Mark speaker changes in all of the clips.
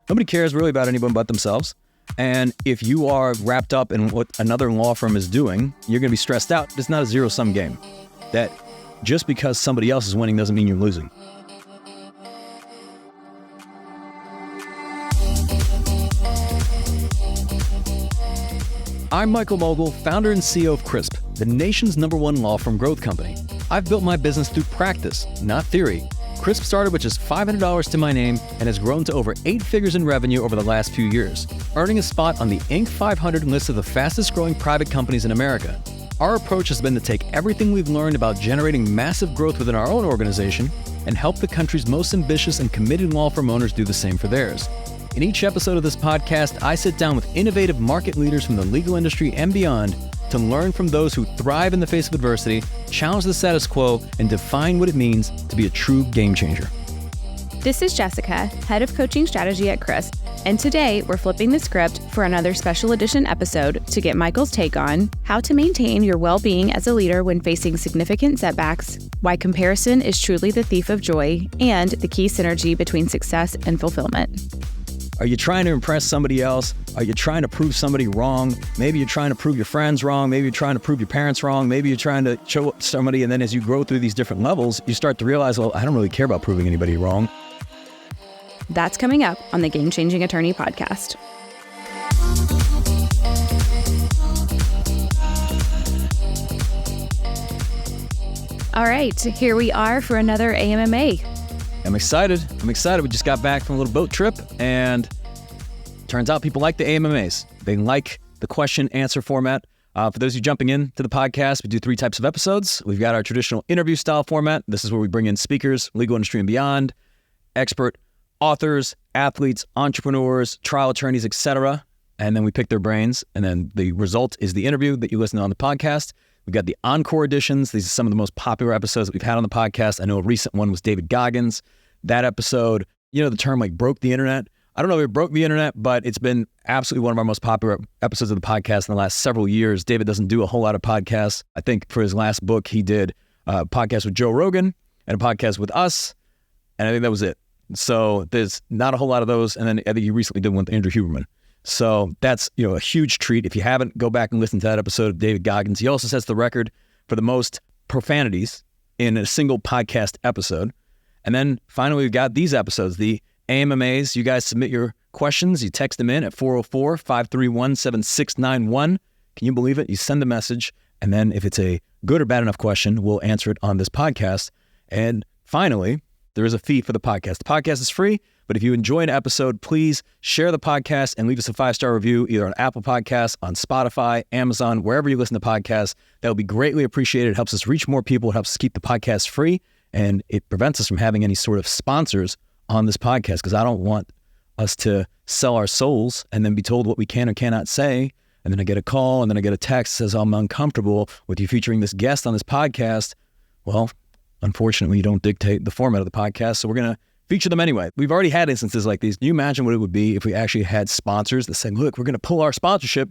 Speaker 1: Nobody cares really about anyone but themselves. And if you are wrapped up in what another law firm is doing, you're going to be stressed out. It's not a zero-sum game. That just because somebody else is winning doesn't mean you're losing. I'm Michael Mogill, founder and CEO of Crisp, the nation's #1 law firm growth company. I've built my business through practice, not theory. Crisp started with just $500 to my name and has grown to over 8 figures in revenue over the last few years, earning a spot on the Inc. 500 list of the fastest growing private companies in America. Our approach has been to take everything we've learned about generating massive growth within our own organization and help the country's most ambitious and committed law firm owners do the same for theirs. In each episode of this podcast, I sit down with innovative market leaders from the legal industry and beyond to learn from those who thrive in the face of adversity, challenge the status quo, and define what it means to be a true game changer.
Speaker 2: This is Jessica, Head of Coaching Strategy at Crisp, and today we're flipping the script for another special edition episode to get Michael's take on how to maintain your well-being as a leader when facing significant setbacks, why comparison is truly the thief of joy, and the key synergy between success and fulfillment.
Speaker 1: Are you trying to impress somebody else? Are you trying to prove somebody wrong? Maybe you're trying to prove your friends wrong. Maybe you're trying to prove your parents wrong. Maybe you're trying to show up somebody, and then as you grow through these different levels, you start to realize, well, I don't really care about proving anybody wrong.
Speaker 2: That's coming up on the Game Changing Attorney podcast. All right, here we are for another AMMA.
Speaker 1: I'm excited. We just got back from a little boat trip, and turns out people like the AMMAs. They like the question answer format. For those of you jumping in to the podcast, we do 3 types of episodes. We've got our traditional interview style format. This is where we bring in speakers, legal industry and beyond, expert authors, athletes, entrepreneurs, trial attorneys, etc. And then we pick their brains, and then the result is the interview that you listen to on the podcast. We've got the encore editions. These are some of the most popular episodes that we've had on the podcast. I know a recent one was David Goggins. That episode, you know, the term like broke the internet. I don't know if it broke the internet, but it's been absolutely one of our most popular episodes of the podcast in the last several years. David doesn't do a whole lot of podcasts. I think for his last book, he did a podcast with Joe Rogan and a podcast with us. And I think that was it. So there's not a whole lot of those. And then I think he recently did one with Andrew Huberman. So that's, you know, a huge treat. If you haven't, go back and listen to that episode of David Goggins. He also sets the record for the most profanities in a single podcast episode. And then finally, we've got these episodes, the AMMAs. You guys submit your questions. You text them in at 404-531-7691. Can you believe it? You send the message. And then if it's a good or bad enough question, we'll answer it on this podcast. And finally, there is a fee for the podcast. The podcast is free, but if you enjoy an episode, please share the podcast and leave us a 5-star review, either on Apple Podcasts, on Spotify, Amazon, wherever you listen to podcasts. That would be greatly appreciated. It helps us reach more people. It helps us keep the podcast free, and it prevents us from having any sort of sponsors on this podcast, because I don't want us to sell our souls and then be told what we can or cannot say. And then I get a call, and then I get a text that says, I'm uncomfortable with you featuring this guest on this podcast. Well, unfortunately, you don't dictate the format of the podcast, so we're going to feature them anyway. We've already had instances like these. Can you imagine what it would be if we actually had sponsors that said, look, we're going to pull our sponsorship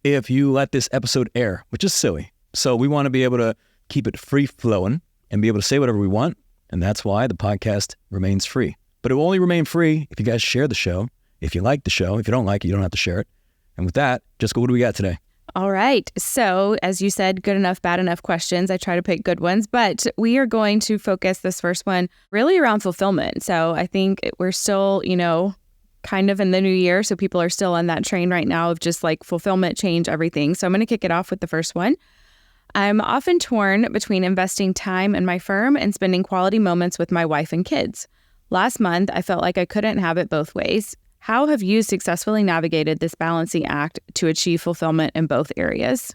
Speaker 1: if you let this episode air, which is silly. So we want to be able to keep it free flowing and be able to say whatever we want. And that's why the podcast remains free. But it will only remain free if you guys share the show. If you like the show, if you don't like it, you don't have to share it. And with that, Jessica, what do we got today?
Speaker 2: All right. So as you said, good enough, bad enough questions. I try to pick good ones, but we are going to focus this first one really around fulfillment. So I think we're still, kind of in the new year. So people are still on that train right now of just like fulfillment, change, everything. So I'm going to kick it off with the first one. I'm often torn between investing time in my firm and spending quality moments with my wife and kids. Last month, I felt like I couldn't have it both ways. How have you successfully navigated this balancing act to achieve fulfillment in both areas?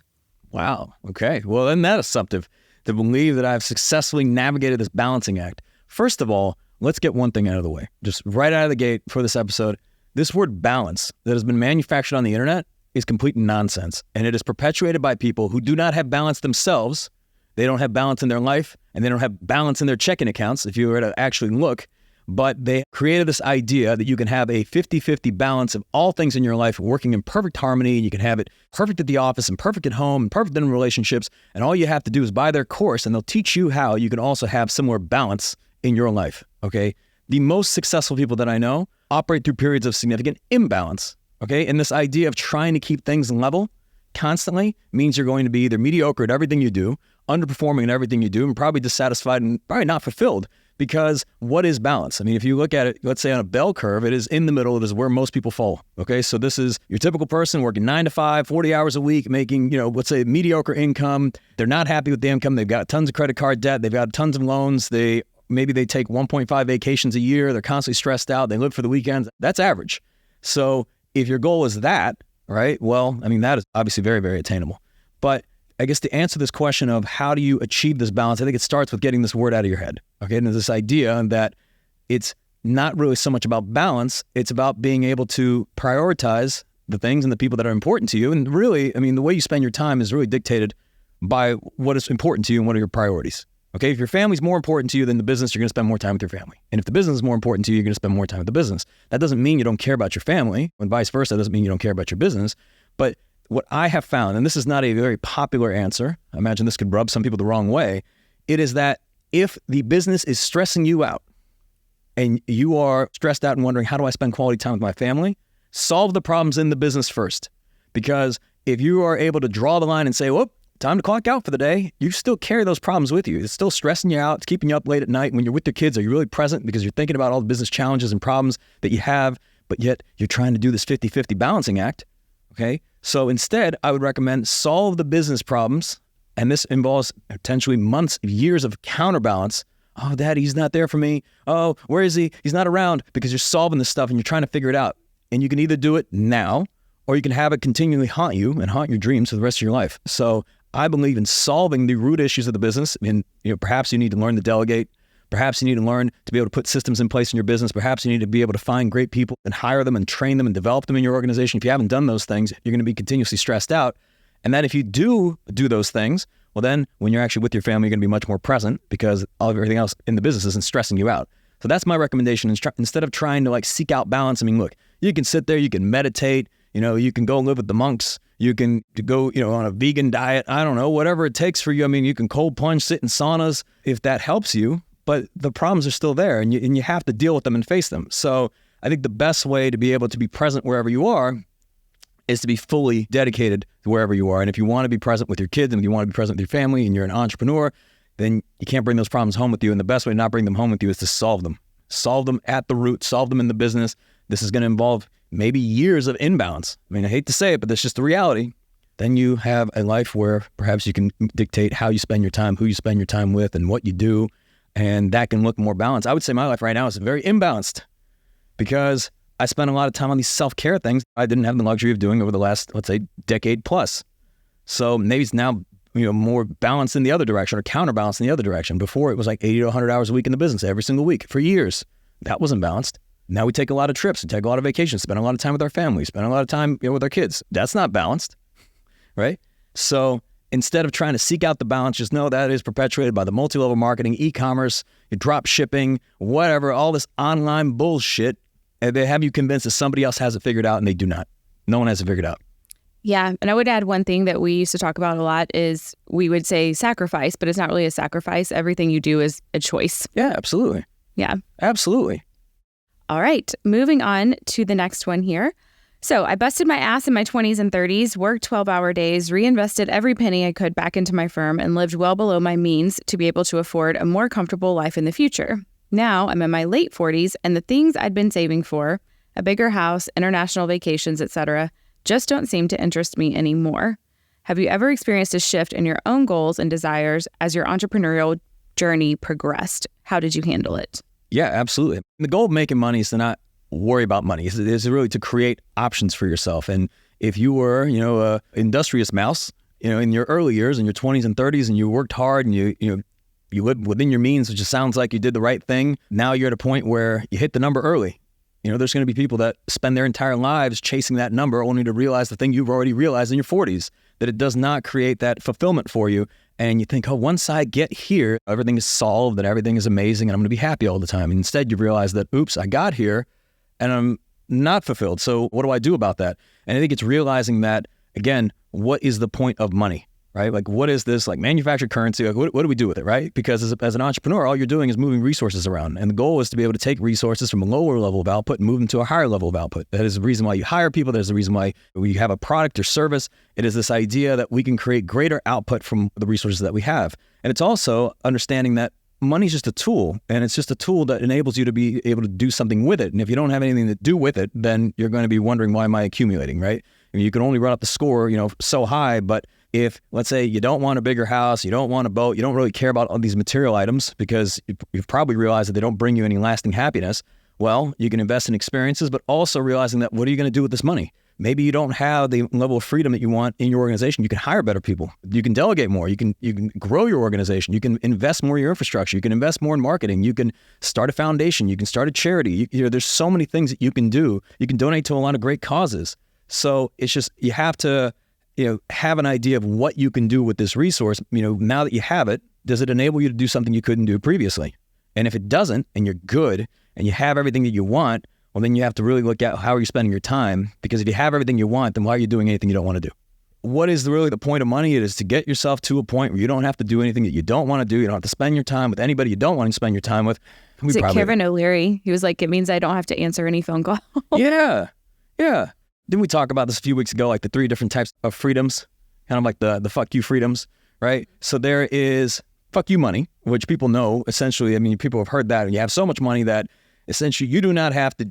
Speaker 1: Wow. Okay. Well, isn't that assumptive to believe that I've successfully navigated this balancing act? First of all, let's get one thing out of the way. Just right out of the gate for this episode, this word balance that has been manufactured on the internet is complete nonsense. And it is perpetuated by people who do not have balance themselves. They don't have balance in their life, and they don't have balance in their checking accounts, if you were to actually look. But they created this idea that you can have a 50-50 balance of all things in your life working in perfect harmony. You can have it perfect at the office and perfect at home and perfect in relationships. And all you have to do is buy their course, and they'll teach you how you can also have similar balance in your life, okay? The most successful people that I know operate through periods of significant imbalance. Okay. And this idea of trying to keep things level constantly means you're going to be either mediocre at everything you do, underperforming in everything you do, and probably dissatisfied and probably not fulfilled. Because what is balance? I mean, if you look at it, let's say on a bell curve, it is in the middle. It is where most people fall. Okay. So this is your typical person working 9 to 5, 40 hours a week, making, let's say mediocre income. They're not happy with the income. They've got tons of credit card debt. They've got tons of loans. Maybe they take 1.5 vacations a year. They're constantly stressed out. They live for the weekends. That's average. So if your goal is that, right? Well, I mean, that is obviously very, very attainable. But I guess to answer this question of how do you achieve this balance, I think it starts with getting this word out of your head. Okay. And this idea that it's not really so much about balance. It's about being able to prioritize the things and the people that are important to you. And really, I mean, the way you spend your time is really dictated by what is important to you and what are your priorities. Okay. If your family's more important to you than the business, you're going to spend more time with your family. And if the business is more important to you, you're going to spend more time with the business. That doesn't mean you don't care about your family, and vice versa. That doesn't mean you don't care about your business. But what I have found, and this is not a very popular answer, I imagine this could rub some people the wrong way, it is that if the business is stressing you out and you are stressed out and wondering, how do I spend quality time with my family? Solve the problems in the business first. Because if you are able to draw the line and say, whoop, time to clock out for the day, you still carry those problems with you. It's still stressing you out. It's keeping you up late at night. When you're with your kids, are you really present because you're thinking about all the business challenges and problems that you have, but yet you're trying to do this 50-50 balancing act, okay? So instead, I would recommend solve the business problems, and this involves potentially months, years of counterbalance. Oh, Daddy, he's not there for me. Oh, where is he? He's not around, because you're solving this stuff and you're trying to figure it out. And you can either do it now, or you can have it continually haunt you and haunt your dreams for the rest of your life. So I believe in solving the root issues of the business. And perhaps you need to learn to delegate. Perhaps you need to learn to be able to put systems in place in your business. Perhaps you need to be able to find great people and hire them and train them and develop them in your organization. If you haven't done those things, you're going to be continuously stressed out. And then if you do those things, well, then when you're actually with your family, you're going to be much more present because everything else in the business isn't stressing you out. So that's my recommendation. Instead of trying to seek out balance, I mean, look, you can sit there, you can meditate, you can go live with the monks. You can go, on a vegan diet. I don't know, whatever it takes for you. I mean, you can cold plunge, sit in saunas if that helps you. But the problems are still there, and you have to deal with them and face them. So I think the best way to be able to be present wherever you are is to be fully dedicated to wherever you are. And if you want to be present with your kids, and if you want to be present with your family, and you're an entrepreneur, then you can't bring those problems home with you. And the best way to not bring them home with you is to solve them. Solve them at the root. Solve them in the business. This is going to involve maybe years of imbalance. I mean, I hate to say it, but that's just the reality. Then you have a life where perhaps you can dictate how you spend your time, who you spend your time with, and what you do. And that can look more balanced. I would say my life right now is very imbalanced because I spend a lot of time on these self-care things I didn't have the luxury of doing over the last, let's say, decade plus. So maybe it's now, more balanced in the other direction or counterbalanced in the other direction. Before it was like 80 to 100 hours a week in the business every single week for years. That wasn't balanced. Now we take a lot of trips, we take a lot of vacations, spend a lot of time with our family, spend a lot of time with our kids. That's not balanced, right? So instead of trying to seek out the balance, just know that is perpetuated by the multi-level marketing, e-commerce, drop shipping, whatever, all this online bullshit. And they have you convinced that somebody else has it figured out, and they do not. No one has it figured out.
Speaker 2: Yeah. And I would add one thing that we used to talk about a lot is we would say sacrifice, but it's not really a sacrifice. Everything you do is a choice.
Speaker 1: Yeah, absolutely.
Speaker 2: Yeah.
Speaker 1: Absolutely.
Speaker 2: All right. Moving on to the next one here. So I busted my ass in my 20s and 30s, worked 12-hour days, reinvested every penny I could back into my firm, and lived well below my means to be able to afford a more comfortable life in the future. Now I'm in my late 40s, and the things I'd been saving for, a bigger house, international vacations, etc., just don't seem to interest me anymore. Have you ever experienced a shift in your own goals and desires as your entrepreneurial journey progressed? How did you handle it?
Speaker 1: Yeah, absolutely. The goal of making money is to not worry about money. It's really to create options for yourself. And if you were, a industrious mouse, in your early years, in your 20s and 30s, and you worked hard and you lived within your means, which just sounds like you did the right thing. Now you're at a point where you hit the number early. There's going to be people that spend their entire lives chasing that number only to realize the thing you've already realized in your 40s, that it does not create that fulfillment for you. And you think, once I get here, everything is solved and everything is amazing and I'm going to be happy all the time. And instead you realize that, oops, I got here and I'm not fulfilled. So what do I do about that? And I think it's realizing that, again, what is the point of money? right? Like, what is this like manufactured currency? Like, what do we do with it, right? Because as an entrepreneur, all you're doing is moving resources around. And the goal is to be able to take resources from a lower level of output and move them to a higher level of output. That is the reason why you hire people. There's the reason why we have a product or service. It is this idea that we can create greater output from the resources that we have. And it's also understanding that money is just a tool, and it's just a tool that enables you to be able to do something with it. And if you don't have anything to do with it, then you're going to be wondering, why am I accumulating, right? I mean, you can only run up the score, so high. But if, let's say, you don't want a bigger house, you don't want a boat, you don't really care about all these material items because you've probably realized that they don't bring you any lasting happiness, well, you can invest in experiences, but also realizing that what are you going to do with this money? Maybe you don't have the level of freedom that you want in your organization. You can hire better people. You can delegate more. You can grow your organization. You can invest more in your infrastructure. You can invest more in marketing. You can start a foundation. You can start a charity. There's so many things that you can do. You can donate to a lot of great causes. So it's just, you have to, have an idea of what you can do with this resource. Now that you have it, does it enable you to do something you couldn't do previously? And if it doesn't, and you're good, and you have everything that you want, well, then you have to really look at how are you spending your time, because if you have everything you want, then why are you doing anything you don't want to do? What is really the point of money? It is to get yourself to a point where you don't have to do anything that you don't want to do. You don't have to spend your time with anybody you don't want to spend your time with.
Speaker 2: Is it Kevin O'Leary? He was like, it means I don't have to answer any phone call.
Speaker 1: Yeah. Didn't we talk about this a few weeks ago, like the 3 different types of freedoms, kind of like the fuck you freedoms, right? So there is fuck you money, which people know essentially. I mean, people have heard that, and you have so much money that essentially you do not have to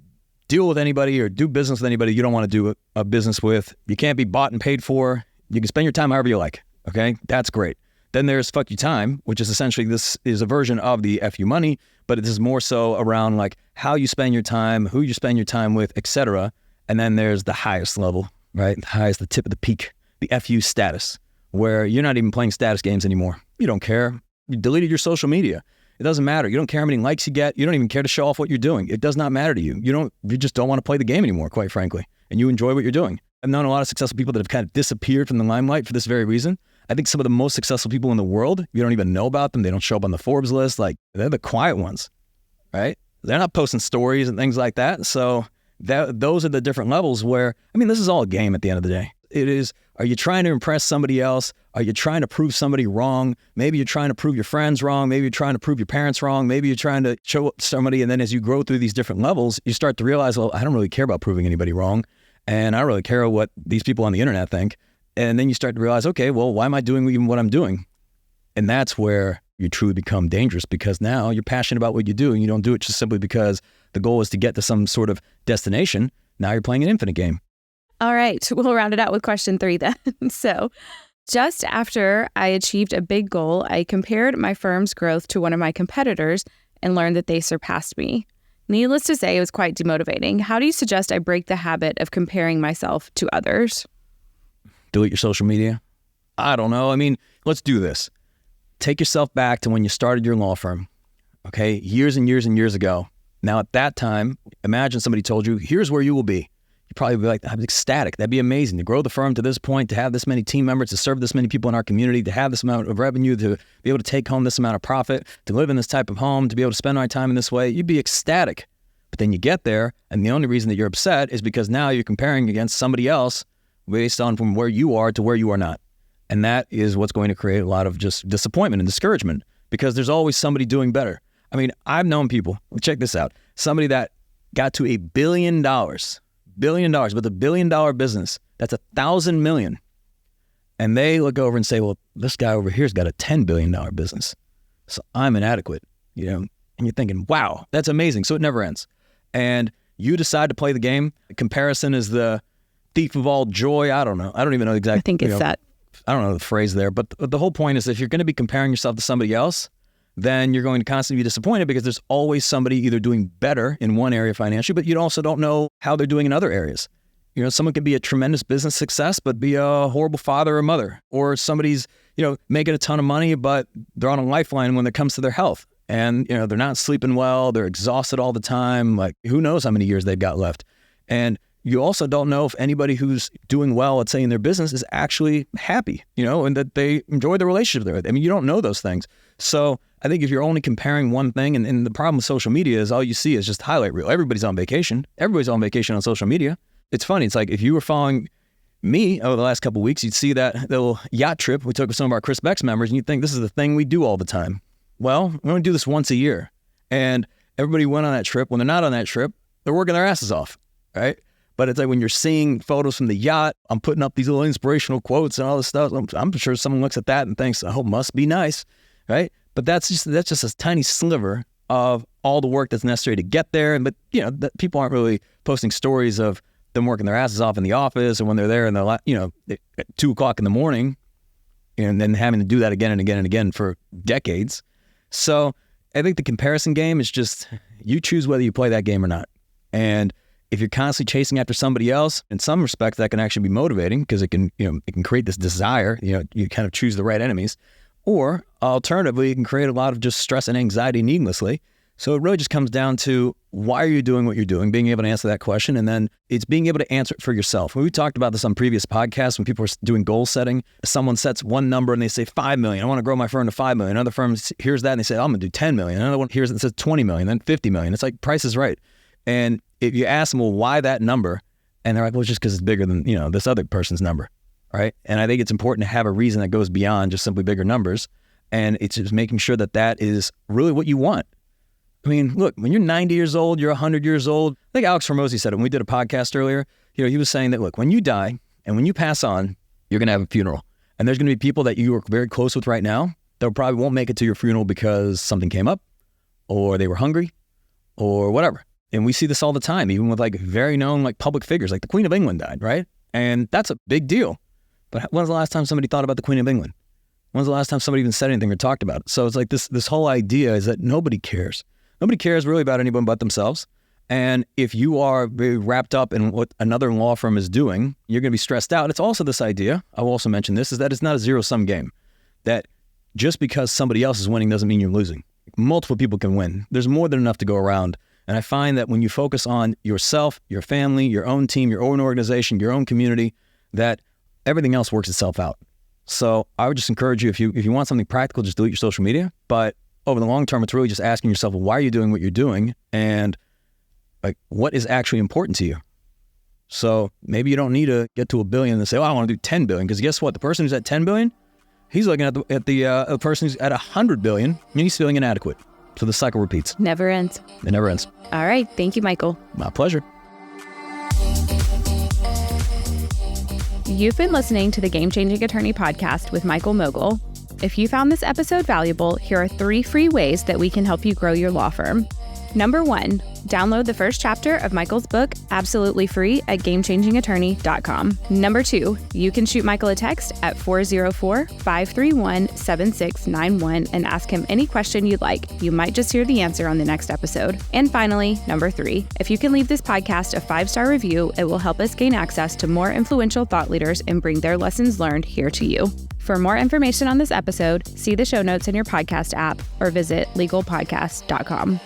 Speaker 1: deal with anybody or do business with anybody you don't want to do a business with. You can't be bought and paid for. You can spend your time however you like. Okay, that's great. Then there's fuck you time, which is essentially, this is a version of the FU money, but it is more so around like how you spend your time, who you spend your time with, etc. And then there's the highest level, right? The highest, the tip of the peak, the FU status, where you're not even playing status games anymore. You don't care. You deleted your social media. It doesn't matter. You don't care how many likes you get. You don't even care to show off what you're doing. It does not matter to you. You just don't want to play the game anymore, quite frankly. And you enjoy what you're doing. I've known a lot of successful people that have kind of disappeared from the limelight for this very reason. I think some of the most successful people in the world, you don't even know about them. They don't show up on the Forbes list. Like, they're the quiet ones, right? They're not posting stories and things like that. So those are the different levels where, I mean, this is all a game at the end of the day. It is, are you trying to impress somebody else? Are you trying to prove somebody wrong? Maybe you're trying to prove your friends wrong. Maybe you're trying to prove your parents wrong. Maybe you're trying to show somebody. And then as you grow through these different levels, you start to realize, well, I don't really care about proving anybody wrong. And I don't really care what these people on the internet think. And then you start to realize, okay, well, why am I doing even what I'm doing? And that's where you truly become dangerous, because now you're passionate about what you do, and you don't do it just simply because the goal is to get to some sort of destination. Now you're playing an infinite game.
Speaker 2: All right, we'll round it out with question 3 then. So just after I achieved a big goal, I compared my firm's growth to one of my competitors and learned that they surpassed me. Needless to say, it was quite demotivating. How do you suggest I break the habit of comparing myself to others?
Speaker 1: Delete your social media? I don't know. I mean, let's do this. Take yourself back to when you started your law firm, okay? Years and years and years ago. Now, at that time, imagine somebody told you, here's where you will be. You'd probably be like, I'm ecstatic. That'd be amazing to grow the firm to this point, to have this many team members, to serve this many people in our community, to have this amount of revenue, to be able to take home this amount of profit, to live in this type of home, to be able to spend our time in this way. You'd be ecstatic. But then you get there, and the only reason that you're upset is because now you're comparing against somebody else based on from where you are to where you are not. And that is what's going to create a lot of just disappointment and discouragement, because there's always somebody doing better. I mean, I've known people, check this out, somebody that got to $1 billion, but the $1 billion business, that's 1,000 million. And they look over and say, well, this guy over here's got a $10 billion business. So I'm inadequate, and you're thinking, wow, that's amazing. So it never ends. And you decide to play the game. Comparison is the thief of all joy. I don't know. I don't even know exactly.
Speaker 2: I think it's that.
Speaker 1: I don't know the phrase there, but the whole point is, if you're going to be comparing yourself to somebody else, then you're going to constantly be disappointed, because there's always somebody either doing better in one area financially, but you also don't know how they're doing in other areas. Someone could be a tremendous business success, but be a horrible father or mother, or somebody's, making a ton of money, but they're on a lifeline when it comes to their health. And, they're not sleeping well, they're exhausted all the time. Like, who knows how many years they've got left. And you also don't know if anybody who's doing well, let's say in their business, is actually happy, and that they enjoy the relationship they're with. I mean, you don't know those things. So I think if you're only comparing one thing, and the problem with social media is all you see is just highlight reel. Everybody's on vacation. Everybody's on vacation on social media. It's funny. It's like if you were following me, over the last couple of weeks, you'd see that little yacht trip we took with some of our Chris Beck's members, and you'd think this is the thing we do all the time. Well, we only do this once a year. And everybody went on that trip. When they're not on that trip, they're working their asses off, right? But it's like when you're seeing photos from the yacht, I'm putting up these little inspirational quotes and all this stuff. I'm sure someone looks at that and thinks, oh, must be nice, right? But that's just a tiny sliver of all the work that's necessary to get there. But, people aren't really posting stories of them working their asses off in the office, or when they're there in at 2 o'clock in the morning, and then having to do that again and again and again for decades. So I think the comparison game is just, you choose whether you play that game or not. And if you're constantly chasing after somebody else, in some respects that can actually be motivating, because it can create this desire, you kind of choose the right enemies. Or alternatively, it can create a lot of just stress and anxiety needlessly. So it really just comes down to, why are you doing what you're doing, being able to answer that question, and then it's being able to answer it for yourself. We talked about this on previous podcasts when people are doing goal setting. Someone sets one number and they say 5 million. I want to grow my firm to 5 million. Another firm hears that and they say, I'm going to do 10 million. Another one hears it and says 20 million, then 50 million. It's like Price is Right. And if you ask them, well, why that number? And they're like, well, it's just because it's bigger than, this other person's number, right? And I think it's important to have a reason that goes beyond just simply bigger numbers. And it's just making sure that is really what you want. I mean, look, when you're 90 years old, you're 100 years old. I think Alex Hormozi said it when we did a podcast earlier. He was saying that, look, when you die and when you pass on, you're going to have a funeral. And there's going to be people that you are very close with right now that probably won't make it to your funeral because something came up, or they were hungry, or whatever. And we see this all the time, even with very known public figures, like the Queen of England died, right? And that's a big deal. But when was the last time somebody thought about the Queen of England? When was the last time somebody even said anything or talked about it? So it's like this whole idea is that nobody cares. Nobody cares really about anyone but themselves. And if you are very wrapped up in what another law firm is doing, you're going to be stressed out. It's also this idea, I will also mention this, is that it's not a zero-sum game. That just because somebody else is winning doesn't mean you're losing. Multiple people can win. There's more than enough to go around. And I find that when you focus on yourself, your family, your own team, your own organization, your own community, that everything else works itself out. So I would just encourage you, if you want something practical, just delete your social media. But over the long term, it's really just asking yourself, well, why are you doing what you're doing? And what is actually important to you? So maybe you don't need to get to 1 billion and say, oh, I want to do 10 billion. Because guess what? The person who's at 10 billion, he's looking at the person who's at 100 billion, and he's feeling inadequate. So the cycle repeats.
Speaker 2: Never ends.
Speaker 1: It never ends.
Speaker 2: All right. Thank you, Michael.
Speaker 1: My pleasure.
Speaker 2: You've been listening to the Game Changing Attorney podcast with Michael Mogill. If you found this episode valuable, here are 3 free ways that we can help you grow your law firm. Number 1, download the first chapter of Michael's book absolutely free at gamechangingattorney.com. Number 2, you can shoot Michael a text at 404-531-7691 and ask him any question you'd like. You might just hear the answer on the next episode. And finally, number 3, if you can leave this podcast a 5-star review, it will help us gain access to more influential thought leaders and bring their lessons learned here to you. For more information on this episode, see the show notes in your podcast app or visit legalpodcast.com.